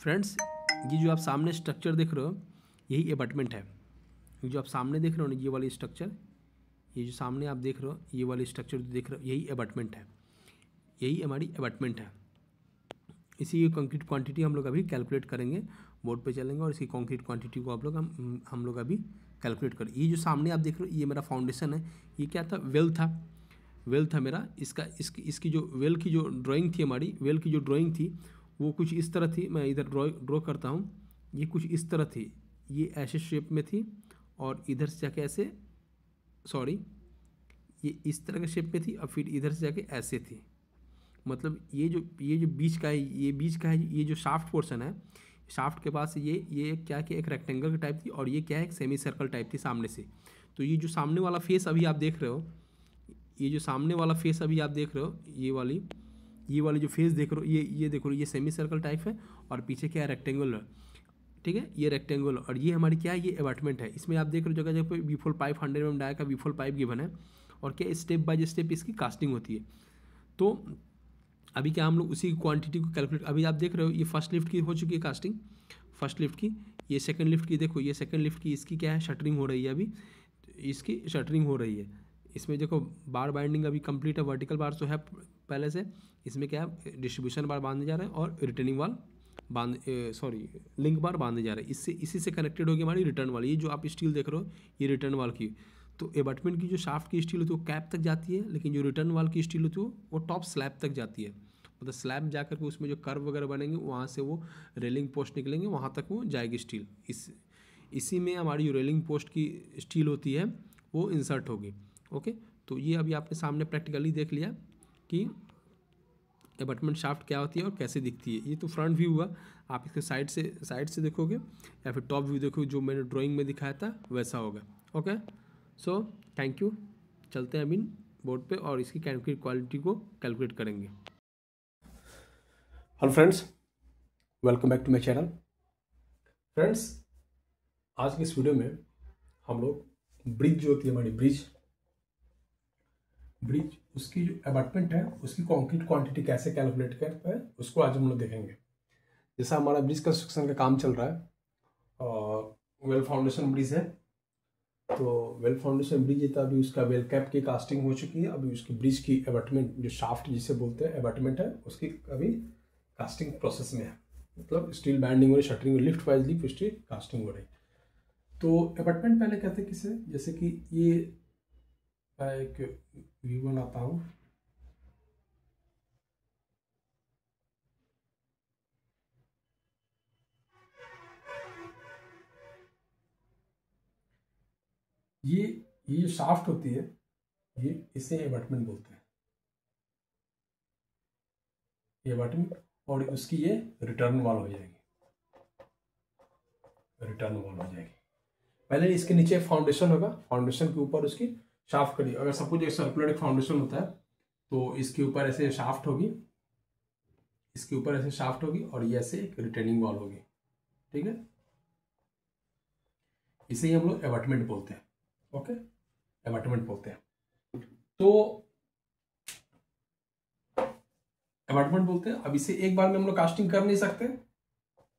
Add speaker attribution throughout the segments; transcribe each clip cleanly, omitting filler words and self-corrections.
Speaker 1: Friends, ये जो आप सामने स्ट्रक्चर देख रहे हो यही अपार्टमेंट है। ये जो आप सामने देख रहे हो ना, ये वाली स्ट्रक्चर, ये जो सामने आप देख रहे हो ये वाली स्ट्रक्चर जो देख रहे हो यही अपार्टमेंट है, यही हमारी अपार्टमेंट है। इसी की कंक्रीट क्वांटिटी हम लोग अभी कैलकुलेट करेंगे, बोर्ड पे चलेंगे और इसकी कंक्रीट क्वांटिटी को आप लोग हम लोग अभी कैलकुलेट करें। ये जो सामने आप देख रहे हो ये मेरा फाउंडेशन है। ये क्या था? वेल था, वेल था मेरा। इसकी जो वेल की जो ड्राइंग थी, हमारी वेल की जो ड्राइंग थी वो कुछ इस तरह थी। मैं इधर ड्रॉ करता हूँ। ये कुछ इस तरह थी, ये ऐसे शेप में थी और इधर से जाके ऐसे, सॉरी, ये इस तरह के शेप में थी और फिर इधर से जाके ऐसे थी। मतलब ये जो बीच का है, ये बीच का है, ये जो शाफ्ट पोर्शन है, शाफ्ट के पास ये क्या कि एक रेक्टेंगल की टाइप थी और ये क्या है, एक सेमी सर्कल टाइप थी सामने से। तो ये जो सामने वाला फेस अभी आप देख रहे हो, ये जो सामने वाला फेस अभी आप देख रहे हो, ये वाली जो फेस देख रहे हो, ये देखो, ये सेमी सर्कल टाइप है और पीछे क्या है, रेक्टेंगुलर। ठीक है, ये रेक्टेंगुलर और ये हमारी क्या है, ये अपार्टमेंट है। इसमें आप देख रहे हो जगह जगह पे वीफोल पाइप 100 mm डाया का वीफोल पाइप गिवन है और क्या स्टेप बाय स्टेप इसकी कास्टिंग होती है। तो अभी क्या हम लोग उसी क्वांटिटी को कैलकुलेट, अभी आप देख रहे हो ये फर्स्ट लिफ्ट की हो चुकी है कास्टिंग, फर्स्ट लिफ्ट की। ये सेकंड लिफ्ट की, देखो ये सेकंड लिफ्ट की, इसकी क्या है, शटरिंग हो रही है अभी, इसकी शटरिंग हो रही है। इसमें देखो बार बाइंडिंग अभी कंप्लीट है, वर्टिकल बार तो है पहले से। इसमें क्या है, डिस्ट्रीब्यूशन बार बांधे जा रहे हैं और रिटर्निंग वाल लिंक बार बांधे जा रहे हैं। इससे इसी से कनेक्टेड होगी हमारी रिटर्न वाल। ये जो आप स्टील देख रहे हो ये रिटर्न वाल की। तो अबाटमेंट की जो शाफ्ट की स्टील होती है वो कैप तक जाती है, लेकिन जो रिटर्न वाल की स्टील होती है वो टॉप स्लैब तक जाती है। मतलब स्लैब जाकर के उसमें जो कर्व वगैरह बनेंगे वहाँ से वो रेलिंग पोस्ट निकलेंगे, वहाँ तक वो जाएगी स्टील। इसी में हमारी जो रेलिंग पोस्ट की स्टील होती है वो इंसर्ट होगी। ओके, तो ये अभी आपने सामने प्रैक्टिकली देख लिया कि अबटमेंट शाफ्ट क्या होती है और कैसे दिखती है। ये तो फ्रंट व्यू हुआ। आप इसके साइड से देखोगे या फिर टॉप व्यू देखोगे, जो मैंने ड्राइंग में दिखाया था वैसा होगा। Okay, so thank you. चलते हैं अभी बोर्ड पे और इसकी कैलकुलेट क्वालिटी को कैलकुलेट करेंगे।
Speaker 2: Hello friends, welcome back to my channel. Friends, आज की इस वीडियो में हम लोग ब्रिज जो होती है हमारी ब्रिज उसकी जो अबाटमेंट है उसकी कंक्रीट क्वांटिटी कैसे कैलकुलेट करते हैं उसको आज हम लोग देखेंगे। जैसा हमारा ब्रिज कंस्ट्रक्शन का काम चल रहा है, वेल फाउंडेशन ब्रिज है, तो वेल फाउंडेशन ब्रिज है तो अभी उसका वेल कैप की कास्टिंग हो चुकी है। अभी उसकी ब्रिज की अबाटमेंट जो शाफ्ट जिसे बोलते हैं अबाटमेंट है उसकी अभी कास्टिंग प्रोसेस में है। मतलब स्टील बैंडिंग हो रही, shuttering lift wise lift steel casting हो रही। तो अपार्टमेंट पहले कहते हैं किसे, जैसे कि ये एक व्यू बनाता हूँ। ये जो शाफ्ट होती है ये इसे अपार्टमेंट बोलते हैं, ये अपार्टमेंट। और उसकी ये रिटर्न वॉल हो जाएगी, रिटर्न वॉल हो जाएगी। पहले इसके नीचे फाउंडेशन होगा, फाउंडेशन के ऊपर उसकी शाफ्ट करी। अगर सपोज एक सर्कुलर एक फाउंडेशन होता है तो इसके ऊपर ऐसे शाफ्ट होगी, इसके ऊपर ऐसे शाफ्ट होगी और ये ऐसे एक रिटर्निंग वॉल होगी। ठीक है, इसे ही हम लोग अपार्टमेंट बोलते हैं। ओके, अपार्टमेंट बोलते हैं। तो अपार्टमेंट बोलते हैं। अब इसे एक बार में हम लोग कास्टिंग कर नहीं सकते,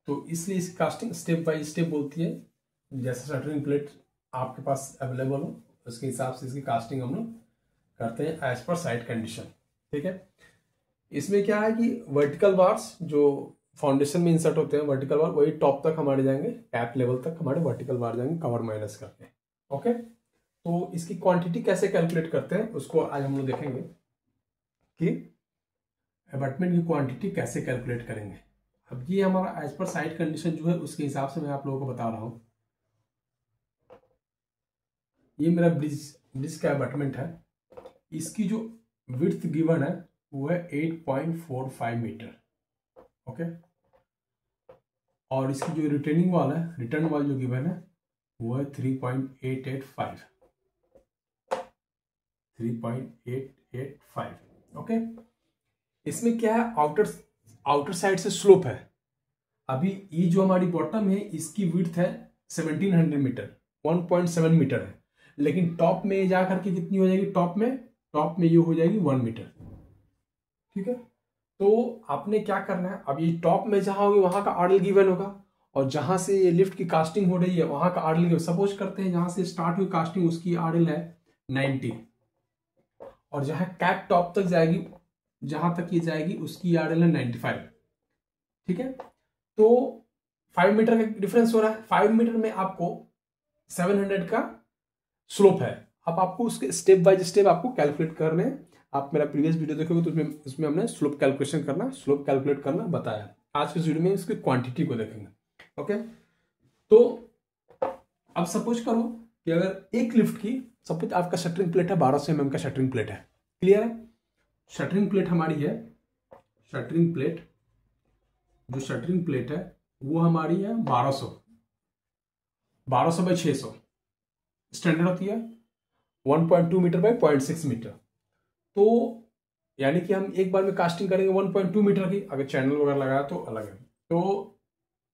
Speaker 2: तो इसलिए इस कास्टिंग स्टेप बाय स्टेप बोलती है। जैसे शटरिंग प्लेट आपके पास अवेलेबल हो उसके हिसाब से इसकी कास्टिंग हम लोग करते हैं एज पर साइट कंडीशन। ठीक है, इसमें क्या है कि वर्टिकल बार्स जो फाउंडेशन में इंसर्ट होते हैं, वर्टिकल बार वही टॉप तक हमारे जाएंगे, कैप लेवल तक हमारे वर्टिकल बार जाएंगे कवर माइनस करके। ओके, तो इसकी क्वांटिटी कैसे कैलकुलेट करते हैं उसको आज हम लोग देखेंगे कि अपार्टमेंट की क्वांटिटी कैसे कैलकुलेट करेंगे। अब ये हमारा एज पर साइट कंडीशन जो है उसके हिसाब से मैं आप लोगों को बता रहा हूं। ये मेरा ब्रिज का अपार्टमेंट है। इसकी जो विड्थ गिवन है वो है 8.45 मीटर। ओके, और इसकी जो रिटर्निंग वाल है, रिटर्न वाल जो गिवन है वो है 3.885। 3.885। ओके, इसमें क्या है, आउटर साइड से स्लोप है। अभी ये जो हमारी बॉटम है इसकी विड्थ है 1700 मीटर, 1.7 मीटर है, लेकिन टॉप में जा करके कितनी हो जाएगी, टॉप में ये हो जाएगी 1 मीटर। ठीक है, तो आपने क्या करना है, अब ये टॉप में जहां होगी वहां का आरएल गिवन होगा, और जहां से ये लिफ्ट की कास्टिंग हो रही है वहां का आरएल गिवन। सपोज करते हैं जहां से स्टार्ट हुई कास्टिंग उसकी आरएल है 90, और जहां कैप टॉप तक जाएगी, जहां तक ये जाएगी उसकी आरएल है 95। ठीक है, तो 5 मीटर का डिफरेंस हो रहा है। 5 मीटर में आपको 700 का स्लोप है। अब आपको उसके स्टेप बाय स्टेप आपको कैलकुलेट करने हैं। आप मेरा प्रीवियस वीडियो देखोगे तो उसमें हमने स्लोप कैलकुलेशन करना, स्लोप कैलकुलेट करना बताया। आज के वीडियो में इसकी क्वांटिटी को देखेंगे। ओके, तो अब सपोज करो कि अगर एक लिफ्ट की, सपोज आपका शटरिंग प्लेट है 1200 mm का शटरिंग प्लेट है। क्लियर है, शटरिंग प्लेट हमारी है, शटरिंग प्लेट, जो शटरिंग प्लेट है वो हमारी है 1200 बाई 600, स्टैंडर्ड होती है 1.2 मीटर बाई 0.6 मीटर। तो यानी कि हम एक बार में कास्टिंग करेंगे 1.2 मीटर की, अगर चैनल वगैरह लगाया तो अलग है। तो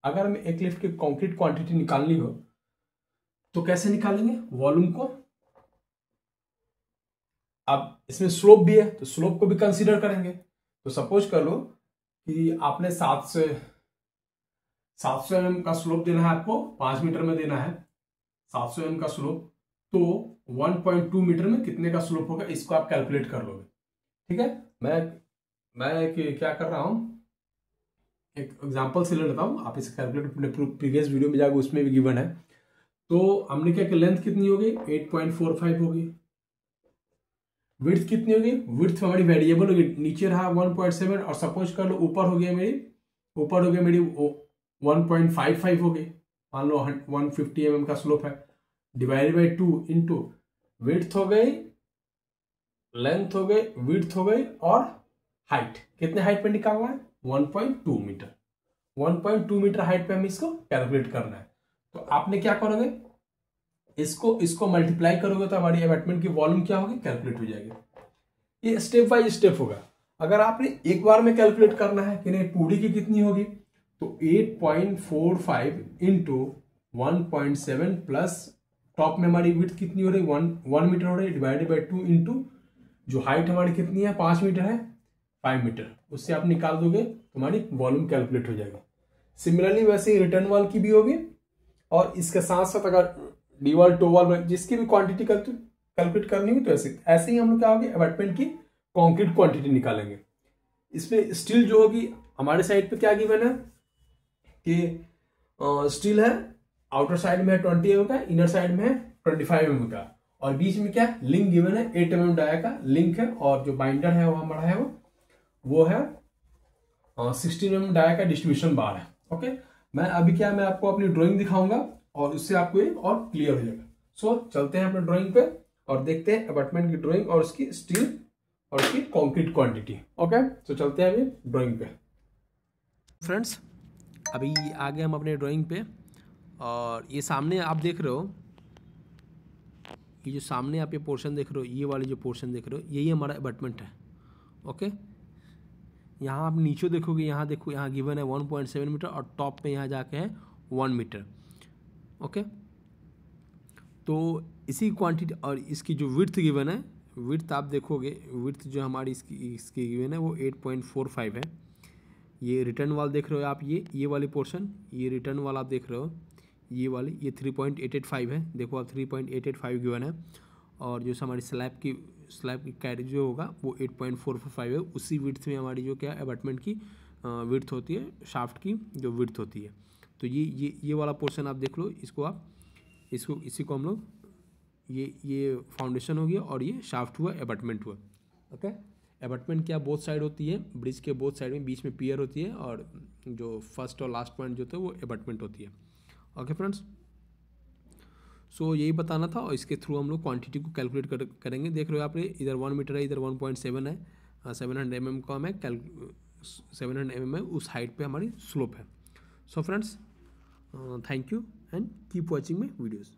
Speaker 2: अगर हमें एक लिफ्ट की कंक्रीट क्वांटिटी निकालनी हो तो कैसे निकालेंगे, वॉल्यूम को। अब इसमें स्लोप भी है तो स्लोप को भी कंसीडर करेंगे। तो सपोज कर लो कि आपने 700 mm का स्लोप देना है आपको, 5 मीटर में देना है 700 mm का स्लोप, तो 1.2 मीटर में कितने का स्लोप होगा इसको आप कैलकुलेट कर लोगे। ठीक है, मैं क्या कर रहा हूं, एक एग्जांपल से ले लेता हूं, आप इसे कैलकुलेट अपने प्रीवियस वीडियो में जाकर उसमें भी गिवन है। तो हमने क्या, लेंथ कितनी होगी 8.45 होगी, विड्थ कितनी होगी, विड्थ हमारी वेरिएबल होगी, नीचे रहा 1.7, और सपोज कर लो ऊपर हो गया मेरी 1.55 हो गई, मान लो 150 mm का स्लोप है, डिवाइडेड बाई 2 इंटू विड्थ हो गई, लेंथ हो गई, विड्थ हो गई, और हाइट, कितने हाइट पे निकालना है 1.2 मीटर। 1.2 मीटर हाइट पे हमें इसको कैलकुलेट करना है। तो आपने क्या करोगे, इसको मल्टीप्लाई करोगे तो हमारी अबैटमेंट की वॉल्यूम क्या होगी, कैलकुलेट हो जाएगी। ये स्टेप बाय स्टेप होगा। अगर आपने एक बार में कैलकुलेट करना है कि नहीं पूरी की कितनी होगी, तो 8.45 इंटू 1.7 प्लस टॉप में हमारी विड्थ कितनी हो रही 1 मीटर हो रही, डिवाइडेड बाई 2 इंटू जो हाइट हमारी कितनी है 5 मीटर है, 5 मीटर, उससे आप निकाल दोगे तो हमारी वॉल्यूम कैलकुलेट हो जाएगी। सिमिलरली वैसे ही रिटर्न वॉल की भी होगी, और इसके साथ साथ अगर दीवार टोवाल जिसकी भी क्वांटिटी कैलकुलेट करनी है तो ऐसे ही हम लोग क्या होगी अबैटमेंट की कंक्रीट क्वांटिटी निकालेंगे। इसमें स्टील जो होगी हमारे साइड पे क्या गिवन है कि स्टील है, आउटर साइड में है 20 mm का, इनर साइड में है 25 mm का, और बीच में क्या लिंक गिवन है 8 mm डाया का लिंक है, और जो बाइंडर है वो हमारा है वो है 16 mm डाया का डिस्ट्रीब्यूशन बार है। ओके, मैं आपको अपनी ड्राइंग दिखाऊंगा और उससे आपको ये और क्लियर हो जाएगा। सो चलते हैं अपने ड्राइंग पे और देखते हैं अबैटमेंट की ड्राइंग और उसकी स्टील और उसकी कंक्रीट क्वांटिटी। ओके, तो चलते हैं अभी ड्राइंग पे।
Speaker 1: फ्रेंड्स अभी आगे हम अपने ड्राइंग पे, और ये सामने आप देख रहे हो, ये जो सामने आप ये पोर्शन देख रहे हो, ये वाली जो पोर्शन देख रहे हो, यही हमारा अबैटमेंट है। ओके, यहाँ आप नीचे देखोगे, यहाँ देखो, यहाँ गिवन है 1.7 मीटर और टॉप पे यहाँ जाके है 1 मीटर। ओके, तो इसी क्वांटिटी और इसकी जो विड्थ गिवन है, विड्थ आप देखोगे, विड्थ जो हमारी इसकी गिवन है वो 8.45 है। ये रिटर्न वाल देख रहे हो आप, ये वाली पोर्शन, ये रिटर्न वाल आप देख रहे हो, ये वाली, ये 3.885 है। देखो आप 3.885 गिवन है, और जो हमारी स्लैब की कैरी जो होगा वो 8.445 है। उसी विड्थ में हमारी जो क्या अबैटमेंट की विड्थ होती है, शाफ्ट की जो विड्थ होती है। तो ये वाला पोर्शन आप देख लो, इसको आप इसी को हम लोग ये फाउंडेशन हो गया और ये शाफ्ट हुआ, अबैटमेंट हुआ। ओके, अबैटमेंट क्या बोथ साइड होती है, ब्रिज के बोथ साइड में बीच में पियर होती है, और जो फर्स्ट और लास्ट पॉइंट जो होता है वो अबैटमेंट होती है। ओके फ्रेंड्स, सो यही बताना था, और इसके थ्रू हम लोग क्वांटिटी को कैलकुलेट करेंगे। देख रहे हो आप, इधर 1 मीटर है, इधर 1.7 है, 700 mm का हमें 700 mm है, उस हाइट पे हमारी स्लोप है। So friends, thank you and keep watching my videos.